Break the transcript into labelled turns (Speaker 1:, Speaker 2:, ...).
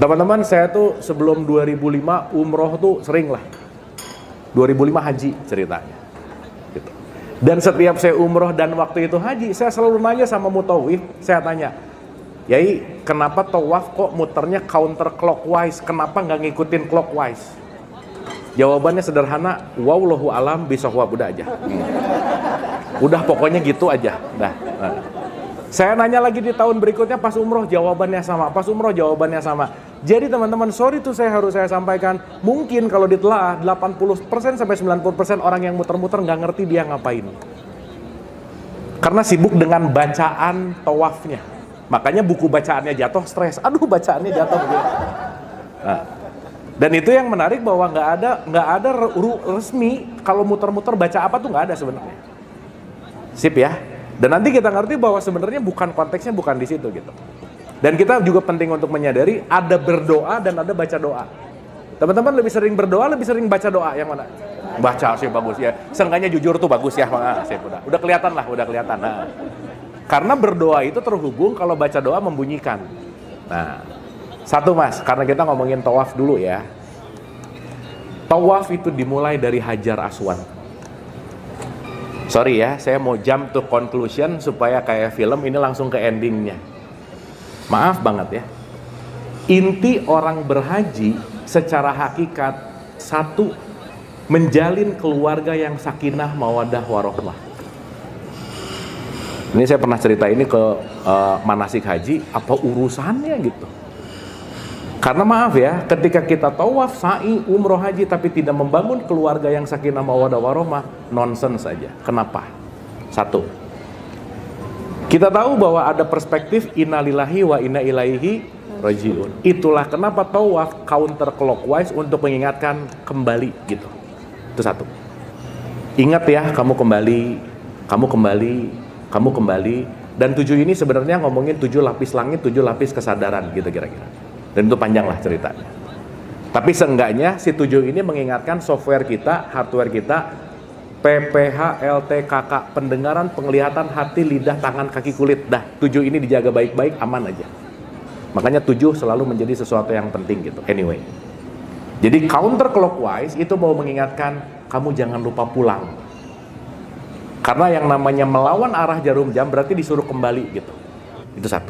Speaker 1: Teman-teman, saya tuh sebelum 2005 umroh tuh sering lah. 2005 haji ceritanya. Gitu. Dan setiap saya umroh dan waktu itu haji, saya selalu nanya sama mutawif, saya tanya, Yai, kenapa tawaf kok muternya counter clockwise? Kenapa nggak ngikutin clockwise? Jawabannya sederhana, wallahu alam bisawab, udah aja. Udah pokoknya gitu aja. Nah. Saya nanya lagi di tahun berikutnya pas umroh, jawabannya sama. Pas umroh jawabannya sama. Jadi teman-teman, sorry tuh saya sampaikan, mungkin kalau ditelaah 80% sampai 90% orang yang muter-muter nggak ngerti dia ngapain. Karena sibuk dengan bacaan tawafnya. Makanya buku bacaannya jatuh, stres. Aduh, bacaannya jatuh. Nah, dan itu yang menarik bahwa nggak ada resmi kalau muter-muter baca apa tuh nggak ada sebenarnya. Sip ya. Dan nanti kita ngerti bahwa sebenarnya konteksnya bukan di situ gitu. Dan kita juga penting untuk menyadari ada berdoa dan ada baca doa. Teman-teman lebih sering berdoa, lebih sering baca doa, yang mana? Baca sih bagus ya. Seenggaknya jujur tuh bagus ya. Udah kelihatan lah, udah kelihatan. Nah, karena berdoa itu terhubung kalau baca doa membunyikan. Nah, satu mas, karena kita ngomongin tawaf dulu ya. Tawaf itu dimulai dari Hajar Aswad. Sorry ya, saya mau jump to conclusion supaya kayak film ini langsung ke endingnya. Maaf banget ya. Inti orang berhaji secara hakikat, satu, menjalin keluarga yang sakinah, mawaddah, warohmah. Ini saya pernah cerita ini ke manasik haji, apa urusannya gitu. Karena maaf ya, ketika kita tawaf, sa'i, umroh, haji tapi tidak membangun keluarga yang sakinah, mawaddah, warohmah, nonsens saja. Kenapa? Satu, kita tahu bahwa ada perspektif innalillahi wa inna ilaihi rajiun. Itulah kenapa tawaf counter clockwise untuk mengingatkan kembali gitu. Itu satu. Ingat ya, kamu kembali, kamu kembali, kamu kembali. Dan 7 ini sebenarnya ngomongin 7 lapis langit, 7 lapis kesadaran gitu kira-kira. Dan itu panjang lah ceritanya. Tapi seenggaknya si 7 ini mengingatkan software kita, hardware kita, PPH, LTKK, pendengaran, penglihatan, hati, lidah, tangan, kaki, kulit. Dah, 7 ini dijaga baik-baik, aman aja. Makanya 7 selalu menjadi sesuatu yang penting gitu. Anyway. Jadi counter clockwise itu mau mengingatkan kamu jangan lupa pulang. Karena yang namanya melawan arah jarum jam berarti disuruh kembali gitu. Itu satu.